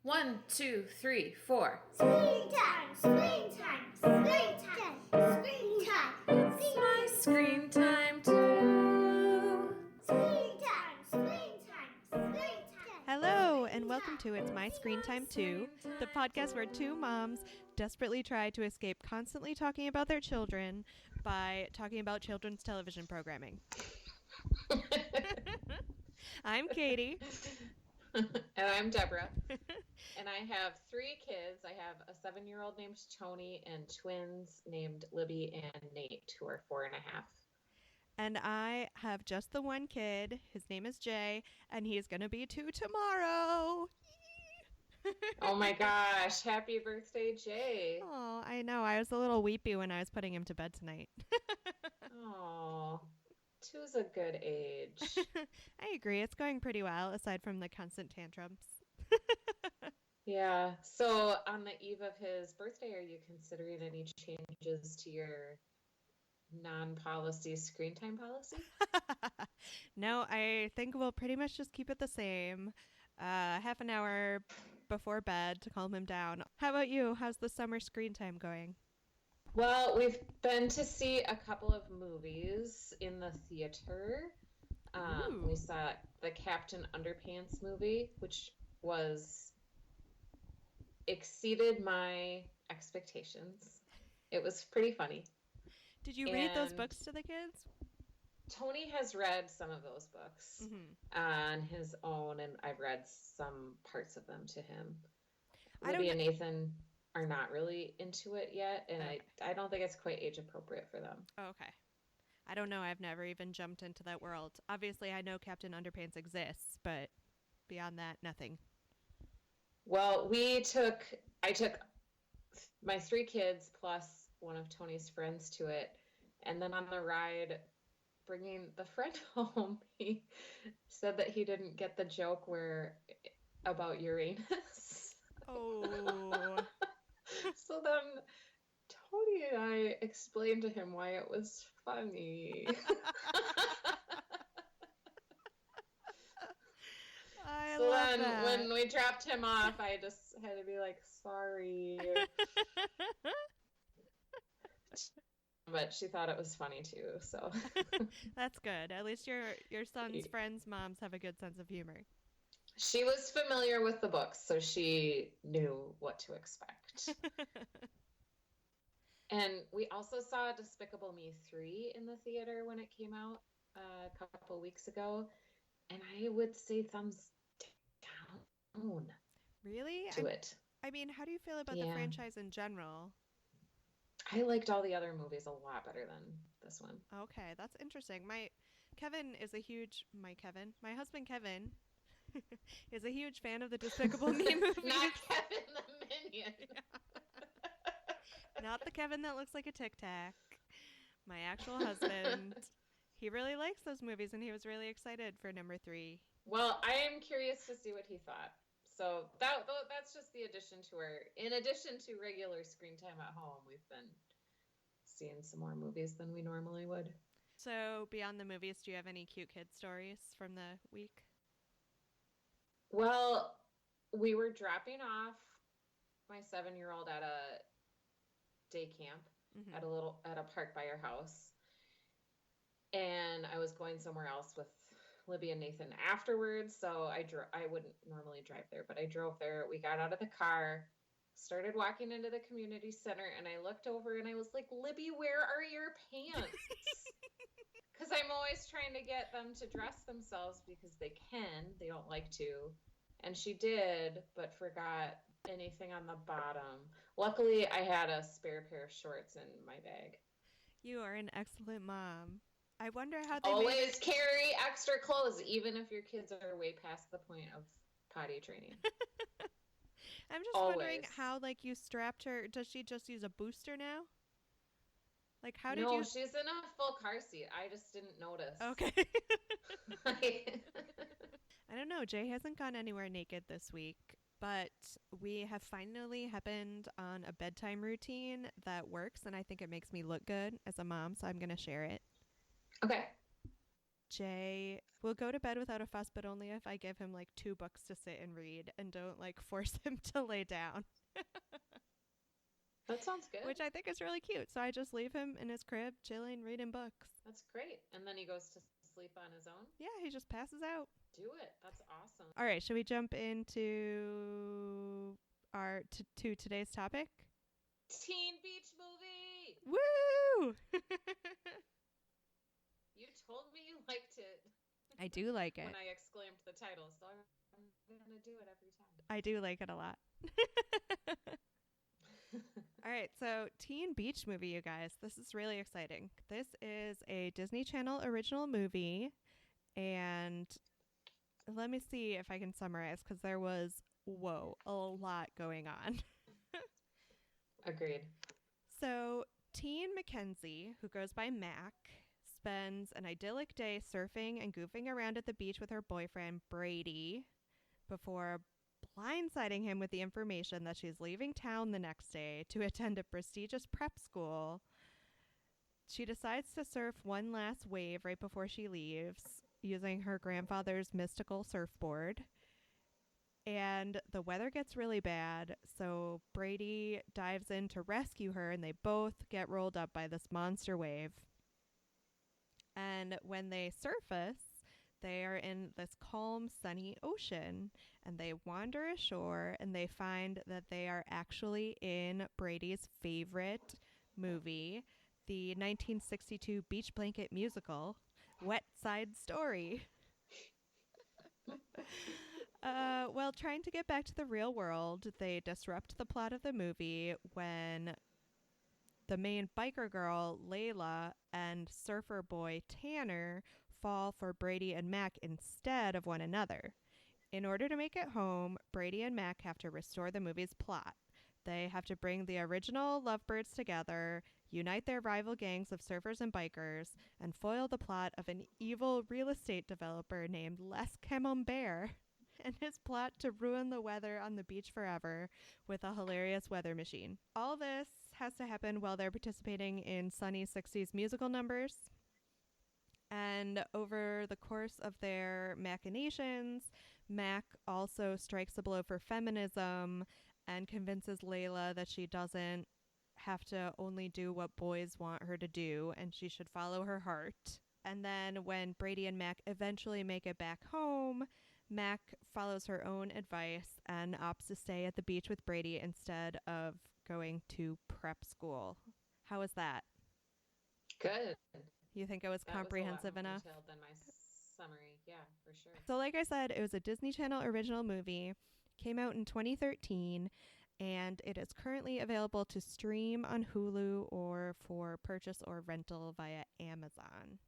One, two, three, four. Screen time, screen time, screen time, screen time. It's my screen time too. Screen time, screen time, screen time. Hello, and welcome to It's My Screen Time Too, the podcast where two moms desperately try to escape constantly talking about their children by talking about children's television programming. I'm Katie. And I'm Deborah. And I have three kids. I have a 7-year-old named Tony and twins named Libby and Nate, who are 4.5. And I have just the one kid. His name is Jay, and he's going to be 2 tomorrow. Oh my gosh. Happy birthday, Jay. Oh, I know. I was a little weepy when I was putting him to bed tonight. Oh, 2's a good age. I agree. It's going pretty well, aside from the constant tantrums. Yeah. So on the eve of his birthday, are you considering any changes to your non-policy screen time policy? No, I think we'll pretty much just keep it the same. Half an hour before bed to calm him down. How about you? How's the summer screen time going? Well, we've been to see a couple of movies in the theater. Ooh. We saw the Captain Underpants movie, which exceeded my expectations. It was pretty funny. Did you read those And books to the kids? Tony has read some of those books on his own, and I've read some parts of them to him. Libby and Nathan are not really into it yet, and I don't think it's quite age appropriate for them. Oh, okay. I don't know. I've never even jumped into that world. Obviously, I know Captain Underpants exists, but beyond that, nothing. Well, I took my 3 kids plus one of Tony's friends to it, and then on the ride, bringing the friend home, he said that he didn't get the joke about Uranus. Oh. So then Tony and I explained to him why it was funny. I So love then that. when we dropped him off, I just had to be like, sorry. But she thought it was funny too, so. That's good. At least your son's friends' moms have a good sense of humor. She was familiar with the books, so she knew what to expect. And we also saw Despicable Me 3 in the theater when it came out a couple weeks ago, and I would say thumbs down Really? to it. I mean, how do you feel about the franchise in general? I liked all the other movies a lot better than this one. Okay, that's interesting. My husband Kevin is a huge fan of the Despicable Me movies. Not Kevin the Minion. Not the Kevin that looks like a Tic Tac. My actual husband. He really likes those movies, and he was really excited for number 3. Well, I am curious to see what he thought. So that's just in addition to regular screen time at home, we've been seeing some more movies than we normally would. So beyond the movies, do you have any cute kid stories from the week? Well, we were dropping off my 7-year-old at a day camp at a park by our house, and I was going somewhere else with Libby and Nathan afterwards, so I wouldn't normally drive there, but I drove there. We got out of the car, started walking into the community center, and I looked over and I was like, Libby, where are your pants? Because I'm always trying to get them to dress themselves because they don't like to, and she did, but forgot anything on the bottom. Luckily, I had a spare pair of shorts in my bag. You are an excellent mom. I wonder how they always carry extra clothes, even if your kids are way past the point of potty training. I'm just wondering how, you strapped her. Does she just use a booster now? How did you? No, she's in a full car seat. I just didn't notice. Okay. I don't know. Jay hasn't gone anywhere naked this week, but we have finally happened on a bedtime routine that works, and I think it makes me look good as a mom, so I'm going to share it. Okay. Jay will go to bed without a fuss, but only if I give him like 2 books to sit and read and don't like force him to lay down, That sounds good. which I think is really cute. So I just leave him in his crib, chilling, reading books. That's great. And then he goes to sleep on his own? Yeah, he just passes out. Do it. That's awesome. All right, should we jump into our to today's topic? Teen Beach Movie! Woo! You told me you liked it I do like it. when I exclaimed the title, so I'm going to do it every time. I do like it a lot. All right, so Teen Beach Movie, you guys. This is really exciting. This is a Disney Channel original movie, and let me see if I can summarize because there was, a lot going on. Agreed. So, teen Mackenzie, who goes by Mac, spends an idyllic day surfing and goofing around at the beach with her boyfriend, Brady, before blindsiding him with the information that she's leaving town the next day to attend a prestigious prep school. She decides to surf one last wave right before she leaves using her grandfather's mystical surfboard. And the weather gets really bad, so Brady dives in to rescue her, and they both get rolled up by this monster wave. And when they surface, they are in this calm, sunny ocean, and they wander ashore, and they find that they are actually in Brady's favorite movie, the 1962 beach blanket musical, Wet Side Story. Well, trying to get back to the real world, they disrupt the plot of the movie when the main biker girl, Layla, and surfer boy, Tanner, fall for Brady and Mac instead of one another. In order to make it home, Brady and Mac have to restore the movie's plot. They have to bring the original lovebirds together, unite their rival gangs of surfers and bikers, and foil the plot of an evil real estate developer named Les Camembert and his plot to ruin the weather on the beach forever with a hilarious weather machine. All this has to happen while they're participating in sunny 60s musical numbers. And over the course of their machinations, Mac also strikes a blow for feminism and convinces Layla that she doesn't have to only do what boys want her to do and she should follow her heart. And then when Brady and Mac eventually make it back home, Mac follows her own advice and opts to stay at the beach with Brady instead of going to prep school. How was that? Good. You think it was That comprehensive was a lot more enough? detailed than my summary. Yeah, for sure. So like I said, it was a Disney Channel original movie, came out in 2013, and it is currently available to stream on Hulu or for purchase or rental via Amazon.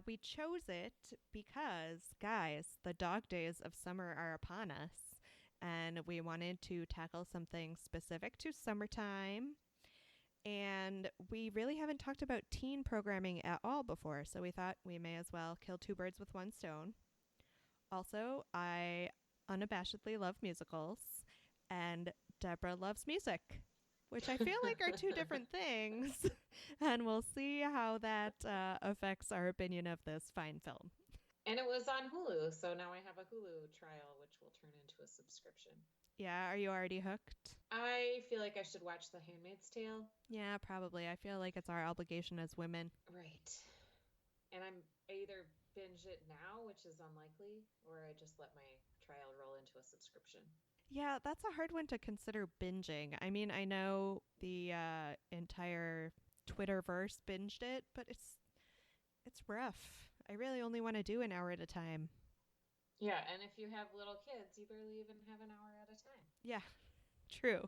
We chose it because, guys, the dog days of summer are upon us, and we wanted to tackle something specific to summertime. And we really haven't talked about teen programming at all before, so we thought we may as well kill 2 birds with 1 stone. Also, I unabashedly love musicals, and Deborah loves music, which I feel like are 2 different things. And we'll see how that affects our opinion of this fine film. And it was on Hulu, so now I have a Hulu trial, which will turn into a subscription. Yeah, are you already hooked? I feel like I should watch The Handmaid's Tale. Yeah, probably. I feel like it's our obligation as women. Right. And I either binge it now, which is unlikely, or I just let my trial roll into a subscription. Yeah, that's a hard one to consider binging. I mean, I know the entire Twitterverse binged it, but it's rough. I really only want to do an hour at a time. Yeah, and if you have little kids, you barely even have an hour at a time. Yeah, true.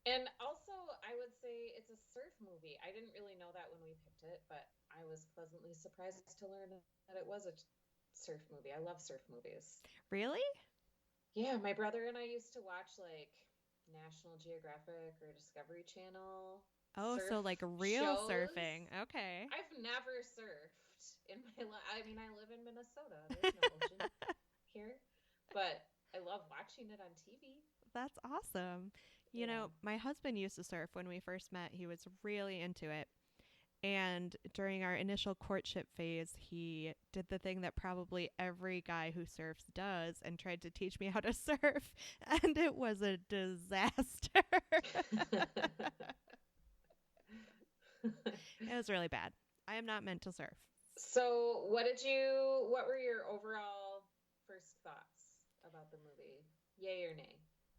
And also, I would say it's a surf movie. I didn't really know that when we picked it, but I was pleasantly surprised to learn that it was a surf movie. I love surf movies. Really? Yeah, my brother and I used to watch like National Geographic or Discovery Channel. Oh, so surf like real shows. surfing. Okay. I've never surfed in my life. I mean, I live in Minnesota. There's no ocean here, but I love watching it on TV. That's awesome. You know, my husband used to surf when we first met. He was really into it. And during our initial courtship phase, he did the thing that probably every guy who surfs does and tried to teach me how to surf. And it was a disaster. It was really bad. I am not meant to surf. So, what were your overall first thoughts about the movie? Yay or nay?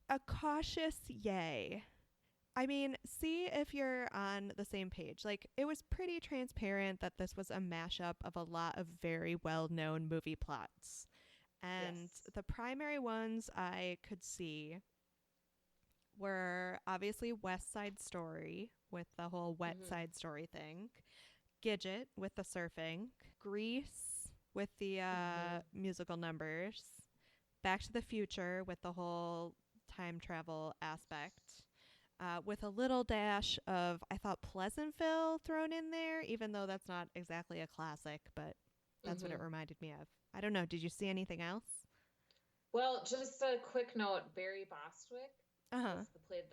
A cautious yay. I mean, see if you're on the same page. Like, it was pretty transparent that this was a mashup of a lot of very well-known movie plots. And Yes. the primary ones I could see were obviously West Side Story with the whole Wet Mhm. Side Story thing, Gidget with the surfing, Grease with the musical numbers, Back to the Future with the whole time travel aspect, with a little dash of, I thought, Pleasantville thrown in there, even though that's not exactly a classic, but that's what it Mhm. reminded me of. I don't know. Did you see anything else? Well, just a quick note, Barry Bostwick Uh-huh. played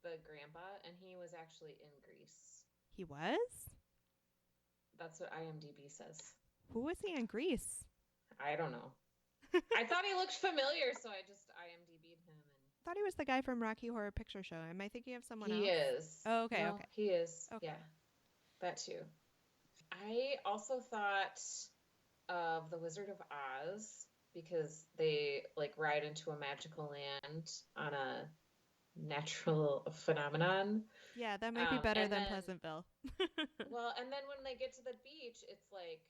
the grandpa, and he was actually in Grease. He was? That's what IMDb says. Who was he in Grease? I don't know. I thought he looked familiar, so I just IMDb'd him. I thought he was the guy from Rocky Horror Picture Show. Am I thinking of someone He else? is. Oh, okay, No, okay. he is. Okay. Yeah, that too. I also thought of The Wizard of Oz because they like ride into a magical land on a natural phenomenon. Yeah, that might be better and than then- Pleasantville. Well, and then when they get to the beach, it's like,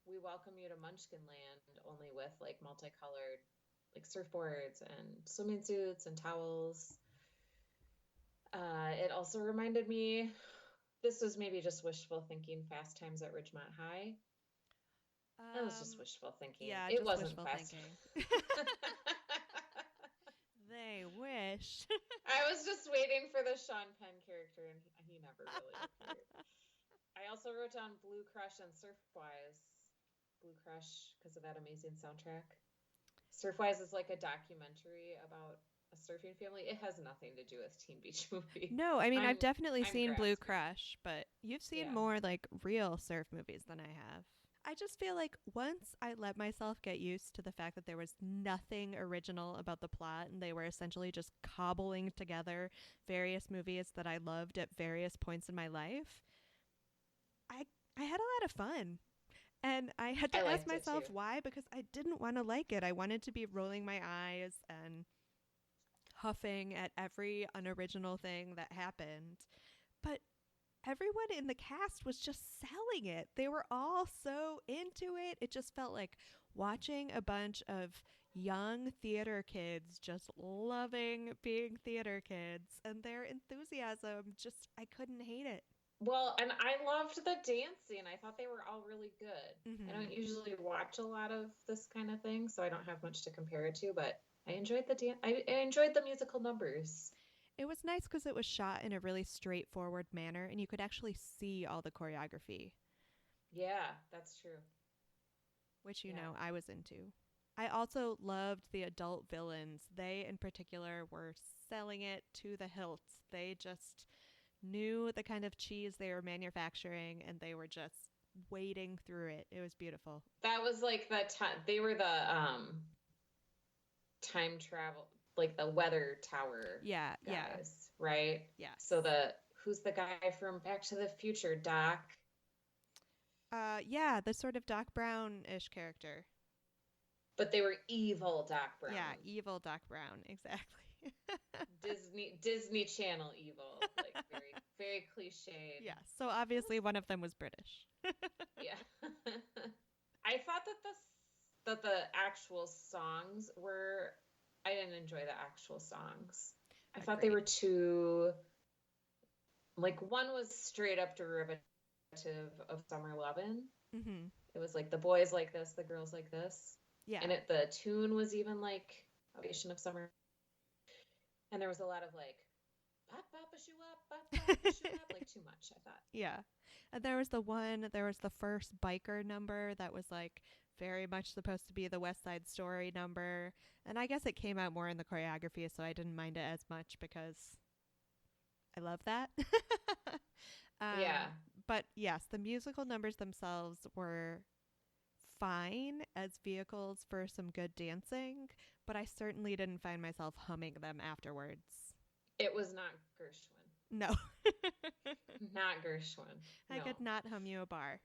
we welcome you to Munchkin Land, only with like multicolored like surfboards and swimming suits and towels. It also reminded me, this was maybe just wishful thinking, Fast Times at Ridgemont High. That was just wishful thinking. Yeah, it just wasn't wishful Fast. thinking. They wish. I was just waiting for the Sean Penn character, and he never really appeared. I also wrote down Blue Crush and Surfwise. Blue Crush because of that amazing soundtrack. Surfwise is like a documentary about a surfing family. It has nothing to do with Teen Beach Movie. No, I mean, I've I'm- definitely I'm seen Blue grasping. Crush, but you've seen Yeah. more like real surf movies than I have. I just feel like once I let myself get used to the fact that there was nothing original about the plot and they were essentially just cobbling together various movies that I loved at various points in my life, I had a lot of fun. And I had to I ask liked it myself too. why, because I didn't want to like it. I wanted to be rolling my eyes and huffing at every unoriginal thing that happened. But everyone in the cast was just selling it. They were all so into it. It just felt like watching a bunch of young theater kids just loving being theater kids, and their enthusiasm just, I couldn't hate it. Well, and I loved the dancing. I thought they were all really good. Mhm. I don't usually watch a lot of this kind of thing, so I don't have much to compare it to, but I enjoyed the dance. I enjoyed the musical numbers. It was nice because it was shot in a really straightforward manner and you could actually see all the choreography, Yeah, that's true. which, you Yeah. know, I was into. I also loved the adult villains. They, in particular, were selling it to the hilt. They just knew the kind of cheese they were manufacturing and they were just wading through it. It was beautiful. That was like the time they were the time travel, like the weather tower Yeah, guys, right? yeah. So who's the guy from Back to the Future, Doc? Yeah, the sort of Doc Brown-ish character. But they were evil Doc Brown. Yeah, evil Doc Brown, exactly. Disney Channel evil, like very very cliched. Yeah, so obviously one of them was British. Yeah. I thought that the actual songs were, I didn't enjoy the actual songs. I thought they Agreed. were too, like, one was straight up derivative of Summer Lovin'. Mm-hmm. It was like the boys like this, the girls like this. Yeah. And the tune was even like a variation of Summer. And there was a lot of like, pop, pop, a shoe up, pop, pop, a shoe up, like too much, I thought. Yeah. And there was the first biker number that was like very much supposed to be the West Side Story number. And I guess it came out more in the choreography, so I didn't mind it as much because I love that. Yeah. But yes, the musical numbers themselves were fine as vehicles for some good dancing, but I certainly didn't find myself humming them afterwards. It was not Gershwin. No. Not Gershwin. I No. could not hum you a bar.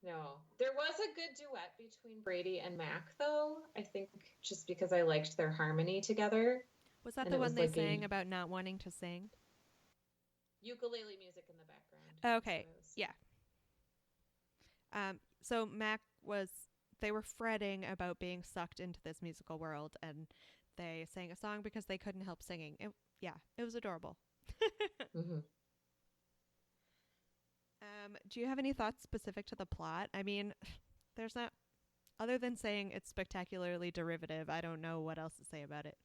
No. There was a good duet between Brady and Mac, though. I think just because I liked their harmony together. Was that And the it one was they like sang about not wanting to sing? Ukulele music in the background. Okay. So it was- Yeah. So Mac they were fretting about being sucked into this musical world, and they sang a song because they couldn't help singing. It was adorable. Mhm. Do you have any thoughts specific to the plot? I mean, there's not, other than saying it's spectacularly derivative, I don't know what else to say about it.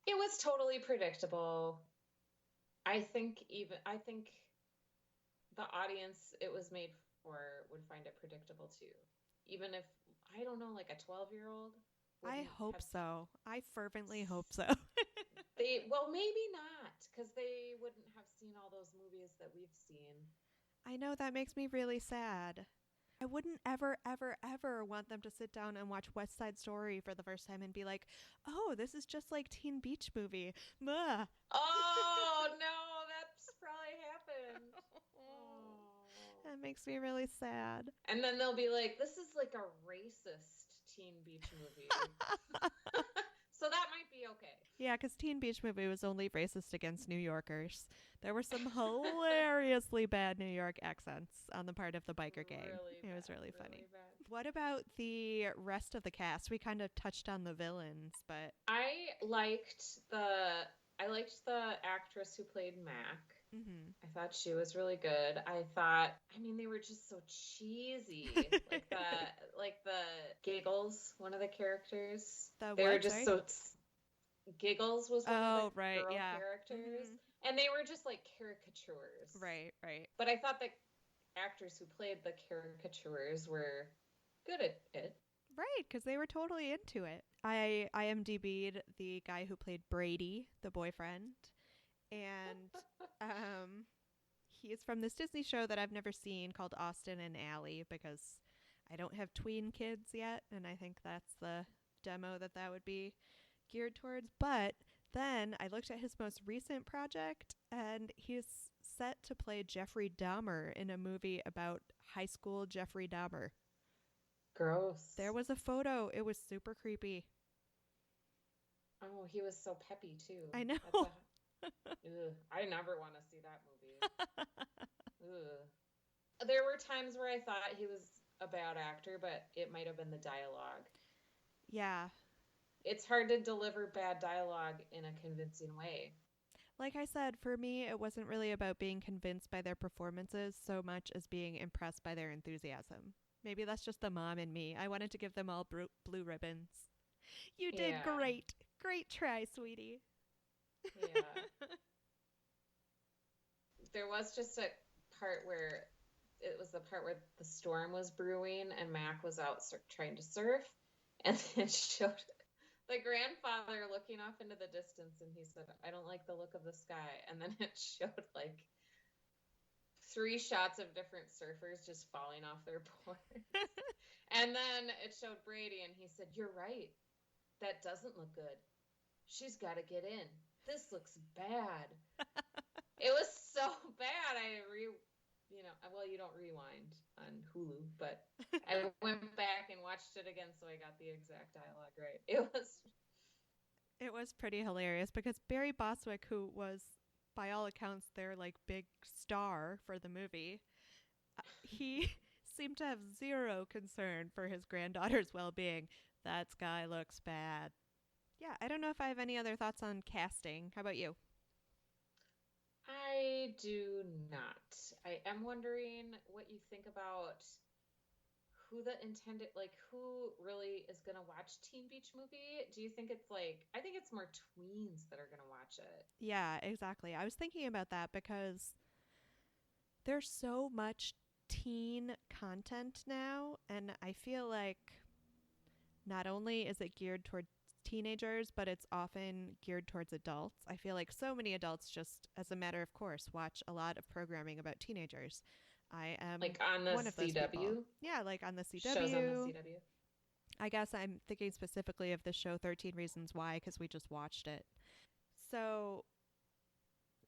It was totally predictable. I think the audience it was made for would find it predictable too. Even if, I don't know, like a 12-year-old. I hope so. I fervently hope so. Well, maybe not, because they wouldn't have seen all those movies that we've seen. I know that makes me really sad. I wouldn't ever, ever, ever want them to sit down and watch West Side Story for the first time and be like, oh, this is just like Teen Beach Movie. Muh. Oh, no, that's probably happened. Oh. That makes me really sad. And then they'll be like, this is like a racist Teen Beach movie. So that might be okay. Yeah, because Teen Beach Movie was only racist against New Yorkers. There were some hilariously bad New York accents on the part of the biker gang. It was really funny. Bad. What about the rest of the cast? We kind of touched on the villains, but I liked the actress who played Mac. I thought she was really good. They were just so cheesy. like the Giggles, one of the characters. They were just so Giggles was one of the girl characters. And they were just like caricatures. Right. But I thought the actors who played the caricatures were good at it. Right, because they were totally into it. I IMDb'd the guy who played Brady, the boyfriend, and he is from this Disney show that I've never seen called Austin and Ally, because I don't have tween kids yet, and I think that's the demo that would be geared towards. But then I looked at his most recent project, and he's set to play Jeffrey Dahmer in a movie about high school Jeffrey Dahmer. Gross. There was a photo. It was super creepy. Oh, he was so peppy too. I know. I never want to see that movie. Ugh. There were times where I thought he was a bad actor, but it might have been the dialogue. Yeah. It's hard to deliver bad dialogue in a convincing way. Like I said, for me, it wasn't really about being convinced by their performances so much as being impressed by their enthusiasm. Maybe that's just the mom in me. I wanted to give them all blue ribbons. You did great. Great try, sweetie. Yeah. There was just a part where it was the part where the storm was brewing and Mac was out trying to surf, and it showed the grandfather looking off into the distance, and he said, I don't like the look of the sky. And then it showed like 3 shots of different surfers just falling off their boards. And then it showed Brady, and he said, you're right. That doesn't look good. She's got to get in. This looks bad. It was so bad. You don't rewind on Hulu, but I went back and watched it again, so I got the exact dialogue right. It was pretty hilarious because Barry Bostwick, who was, by all accounts, their like big star for the movie, he seemed to have zero concern for his granddaughter's well-being. That guy looks bad. Yeah, I don't know if I have any other thoughts on casting. How about you? I do not. I am wondering what you think about who really is going to watch Teen Beach Movie. Do you think it's I think it's more tweens that are going to watch it. Yeah, exactly. I was thinking about that because there's so much teen content now, and I feel like not only is it geared toward teenagers, but it's often geared towards adults. I feel like so many adults just, as a matter of course, watch a lot of programming about teenagers. I am Like on the one of those people. CW? Yeah, like on the CW. Shows on the CW. I guess I'm thinking specifically of the show 13 Reasons Why because we just watched it. So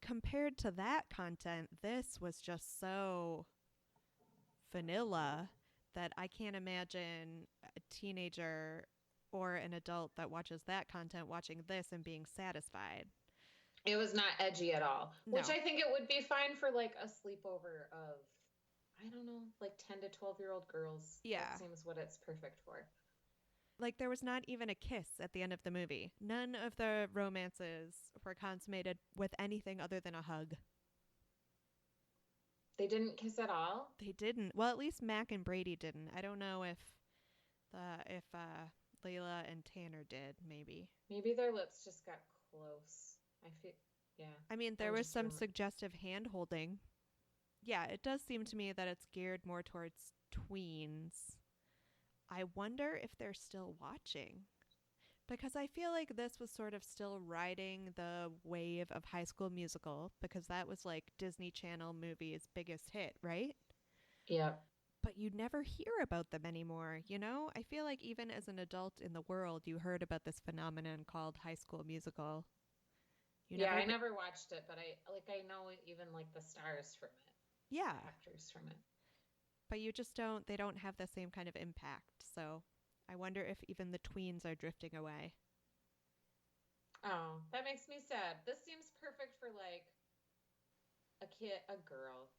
compared to that content, this was just so vanilla that I can't imagine a teenager or an adult that watches that content watching this and being satisfied. It was not edgy at all, which No. I think it would be fine for like a sleepover of, I don't know, like 10 to 12-year-old girls. Yeah. That seems what it's perfect for. Like, there was not even a kiss at the end of the movie. None of the romances were consummated with anything other than a hug. They didn't kiss at all? They didn't. Well, at least Mac and Brady didn't. I don't know if Layla and Tanner did, maybe. Maybe their lips just got close. I feel, yeah. I mean, there I'm was just some remem- suggestive hand holding. Yeah, it does seem to me that it's geared more towards tweens. I wonder if they're still watching. Because I feel like this was sort of still riding the wave of High School Musical, because that was like Disney Channel movie's biggest hit, right? Yeah. But you never hear about them anymore, you know? I feel like even as an adult in the world, you heard about this phenomenon called High School Musical. I never watched it, but I know even like the stars from it, Yeah, actors from it. but you just they don't have the same kind of impact. So I wonder if even the tweens are drifting away. Oh, that makes me sad. This seems perfect for like a girl,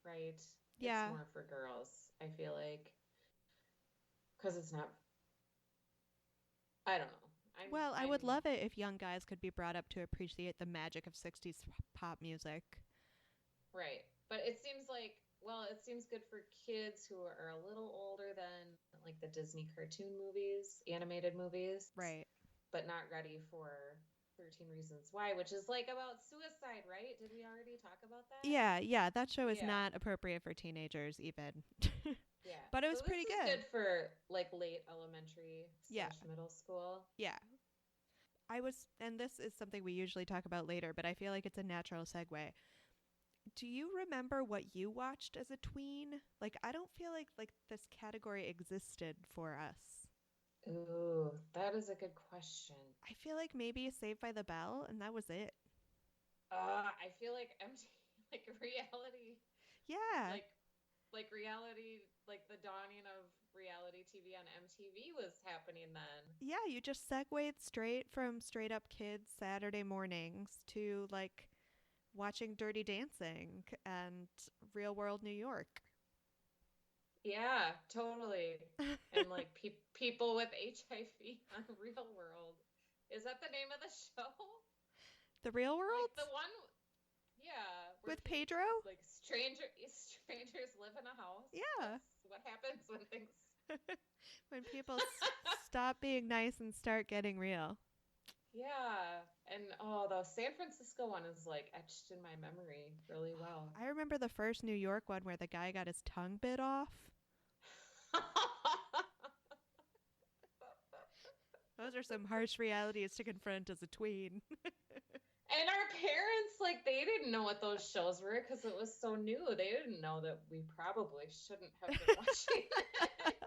right? Yeah. It's more for girls, I feel like. Because it's not, I don't know. Well, I would love it if young guys could be brought up to appreciate the magic of 60s pop music. Right. But it seems like, well, it seems good for kids who are a little older than like the Disney cartoon movies, animated movies. Right. But not ready for 13 Reasons Why, which is like about suicide, right? Did we already talk about that? Yeah, that show is Yeah. not appropriate for teenagers even. Yeah. But it was So pretty this is good. good for like late elementary Yeah. / middle school. Yeah. And this is something we usually talk about later, but I feel like it's a natural segue. Do you remember what you watched as a tween? Like, I don't feel like this category existed for us. Ooh, that is a good question. I feel like maybe Saved by the Bell, and that was it. I feel like like reality, Yeah. like reality, like the dawning of reality TV on MTV was happening then. Yeah, you just segued straight from Straight Up Kids Saturday mornings to like watching Dirty Dancing and Real World New York. Yeah, totally. And like people with HIV on Real World. Is that the name of the show? The Real World? Like the one, yeah. where With Pedro? Like strangers live in a house. Yeah. That's what happens when things. When people stop being nice and start getting real. Yeah, and oh, the San Francisco one is like etched in my memory really well. I remember the first New York one where the guy got his tongue bit off. Those are some harsh realities to confront as a tween. And our parents, like, they didn't know what those shows were because it was so new. They didn't know that we probably shouldn't have been watching it.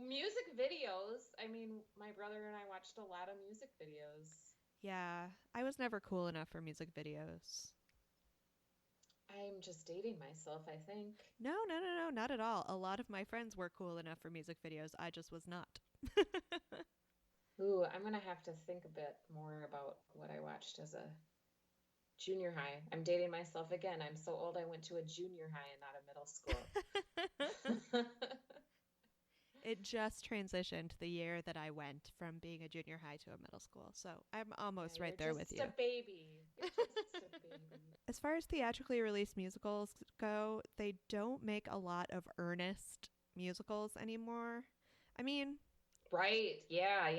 Music videos. I mean, my brother and I watched a lot of music videos. Yeah, I was never cool enough for music videos. I'm just dating myself, I think. No, not at all. A lot of my friends were cool enough for music videos. I just was not. Ooh, I'm gonna have to think a bit more about what I watched as a junior high. I'm dating myself again. I'm so old I went to a junior high and not a middle school. It just transitioned the year that I went from being a junior high to a middle school. So I'm almost Yeah, right there with you. You're just a baby. You're just a baby. As far as theatrically released musicals go, they don't make a lot of earnest musicals anymore. I mean, Right. Yeah.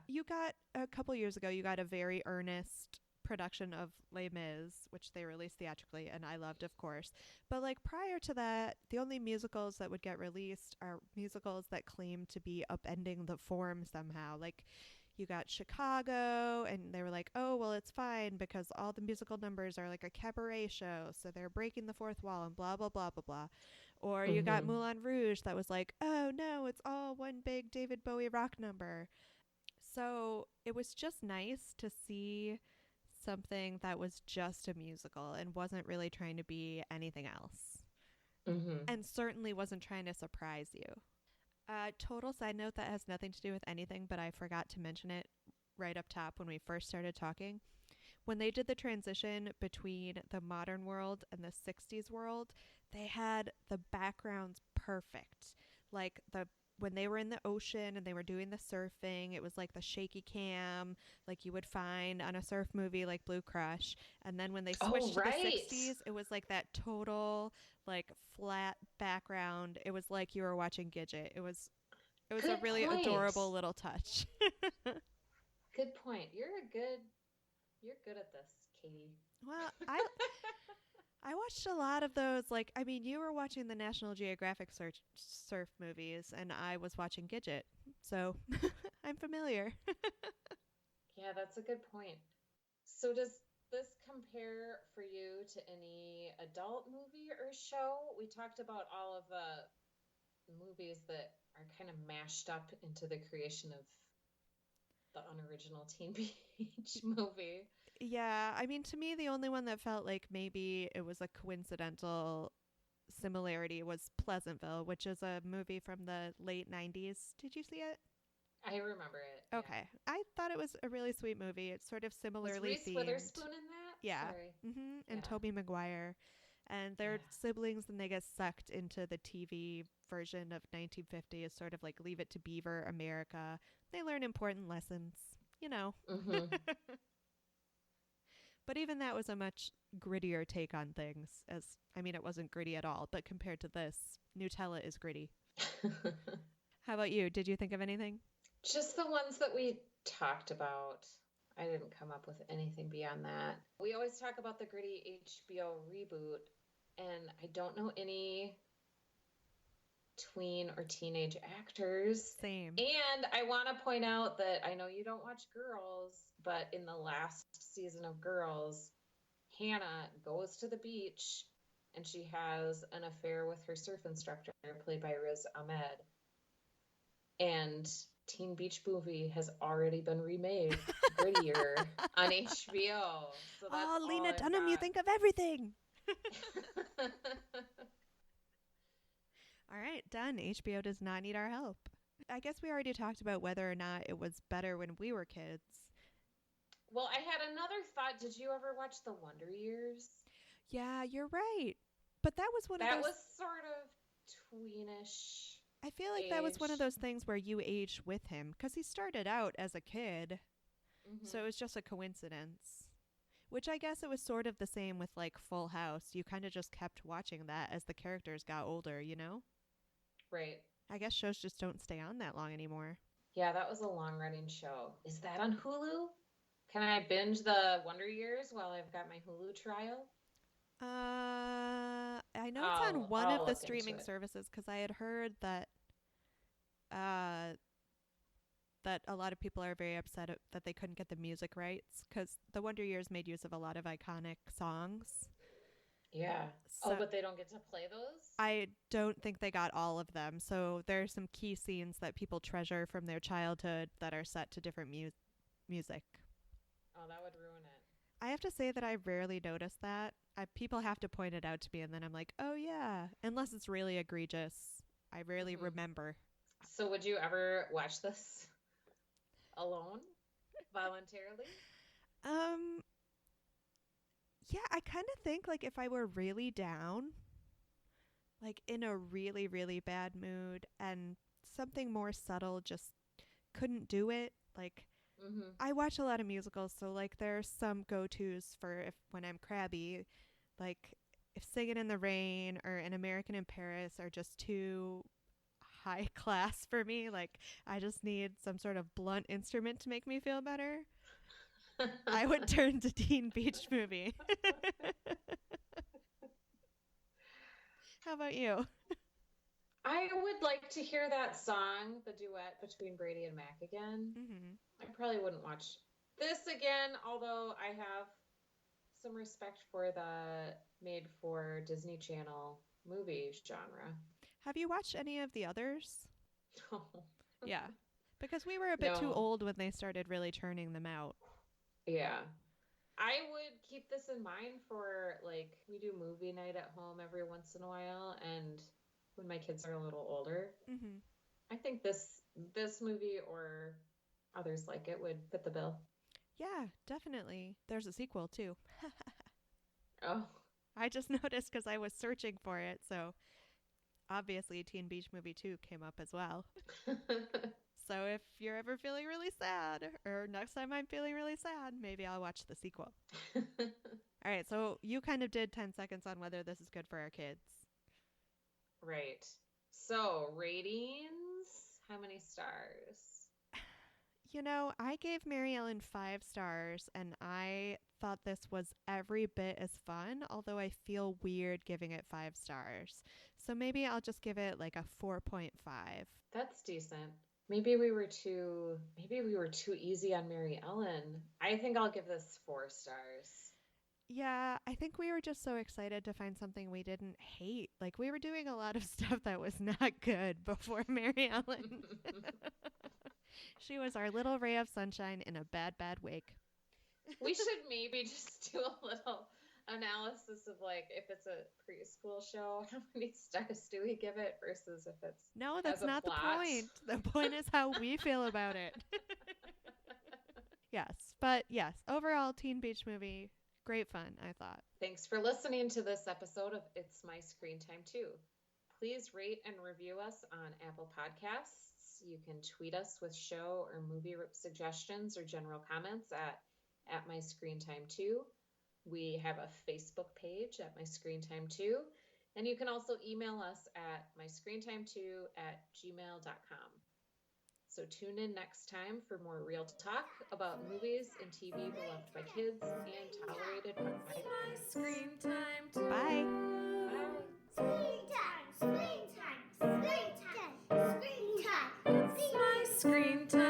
you got a couple years ago, you got a very earnest production of Les Mis, which they released theatrically, and I loved, of course. But like prior to that, the only musicals that would get released are musicals that claim to be upending the form somehow. Like you got Chicago, and they were like, oh, well, it's fine because all the musical numbers are like a cabaret show, so they're breaking the fourth wall and blah, blah, blah, blah, blah. Or you got Moulin Rouge that was like, oh, no, it's all one big David Bowie rock number. So it was just nice to see something that was just a musical and wasn't really trying to be anything else. And certainly wasn't trying to surprise you. Total side note that has nothing to do with anything, but I forgot to mention it right up top when we first started talking. When they did the transition between the modern world and the 60s world, they had the backgrounds perfect. Like when they were in the ocean and they were doing the surfing, it was like the shaky cam like you would find on a surf movie like Blue Crush. And then when they switched to the 60s, it was like that total like flat background. It was like you were watching Gidget. It was a really adorable little touch. Good point. You're good at this, Katie. Well, I watched a lot of those. Like, I mean, you were watching the National Geographic surf movies, and I was watching Gidget, so I'm familiar. Yeah, that's a good point. So does this compare for you to any adult movie or show? We talked about all of the movies that are kind of mashed up into the creation of the unoriginal Teen Beach movie. Yeah, I mean, to me, the only one that felt like maybe it was a coincidental similarity was Pleasantville, which is a movie from the late 90s. Did you see it? I remember it. Okay. Yeah. I thought it was a really sweet movie. It's sort of similarly was Reese themed. Witherspoon in that? Yeah. Sorry. And Yeah. Tobey Maguire. And they're siblings, and they get sucked into the TV version of 1950 as sort of like Leave It to Beaver America. They learn important lessons, you know. But even that was a much grittier take on things. I mean, it wasn't gritty at all, but compared to this, Nutella is gritty. How about you? Did you think of anything? Just the ones that we talked about. I didn't come up with anything beyond that. We always talk about the gritty HBO reboot, and I don't know any tween or teenage actors. Same. And I want to point out that I know you don't watch Girls, but in the last season of Girls, Hannah goes to the beach and she has an affair with her surf instructor, played by Riz Ahmed. And Teen Beach Movie has already been remade, grittier, on HBO. So that's Lena Dunham, you think of everything. All right, done. HBO does not need our help. I guess we already talked about whether or not it was better when we were kids. Well, I had another thought. Did you ever watch The Wonder Years? Yeah, you're right. But that was one of those... That was sort of tweenish. I feel like that was one of those things where you aged with him, because he started out as a kid, so it was just a coincidence. Which I guess it was sort of the same with, like, Full House. You kind of just kept watching that as the characters got older, you know? Right. I guess shows just don't stay on that long anymore. Yeah, that was a long-running show. Is that on Hulu? Can I binge The Wonder Years while I've got my Hulu trial? I know it's on one of the streaming services, because I had heard that that a lot of people are very upset that they couldn't get the music rights, because The Wonder Years made use of a lot of iconic songs. Yeah. So but they don't get to play those? I don't think they got all of them. So there are some key scenes that people treasure from their childhood that are set to different music. Oh, that would ruin it. I have to say that I rarely notice that. People have to point it out to me, and then I'm like, oh, yeah. Unless it's really egregious. I rarely remember. So would you ever watch this alone? Voluntarily? Yeah, I kind of think, like, if I were really down, like, in a really, really bad mood, and something more subtle just couldn't do it, like... I watch a lot of musicals, so like there's some go-tos for when I'm crabby, like if Singing in the Rain or An American in Paris are just too high class for me. Like I just need some sort of blunt instrument to make me feel better. I would turn to Teen Beach Movie. How about you? I would like to hear that song, the duet between Brady and Mac again. Mm-hmm. I probably wouldn't watch this again, although I have some respect for the made for Disney Channel movie genre. Have you watched any of the others? No. Yeah. Because we were a bit too No. old when they started really churning them out. Yeah. I would keep this in mind for, like, we do movie night at home every once in a while, and when my kids are a little older, Mm-hmm. I think this movie or others like it would fit the bill. Yeah, definitely. There's a sequel, too. Oh. I just noticed because I was searching for it, so obviously Teen Beach Movie 2 came up as well. So if you're ever feeling really sad, or next time I'm feeling really sad, maybe I'll watch the sequel. All right, so you kind of did 10 seconds on whether this is good for our kids. Right. So, ratings. How many stars? You know, I gave Mary Ellen 5 stars, and I thought this was every bit as fun, although I feel weird giving it 5 stars. So maybe I'll just give it like a 4.5. That's decent. Maybe we were too easy on Mary Ellen. I think I'll give this 4 stars. Yeah, I think we were just so excited to find something we didn't hate. Like, we were doing a lot of stuff that was not good before Mary Ellen. She was our little ray of sunshine in a bad, bad wake. We should maybe just do a little analysis of, like, if it's a preschool show, how many stars do we give it versus if it's No, that's as a not the plot. point. The point is how we feel about it. Yes, but yes, overall, Teen Beach Movie, great fun, I thought. Thanks for listening to this episode of It's My Screen Time Too. Please rate and review us on Apple Podcasts. You can tweet us with show or movie suggestions or general comments at My Screen Time Too. We have a Facebook page at My Screen Time Too. And you can also email us at myscreentime2@gmail.com. So tune in next time for more real talk about movies and TV beloved by kids and tolerated by My screen time too. Bye. Screen time, screen time, screen time, screen time. My screen time.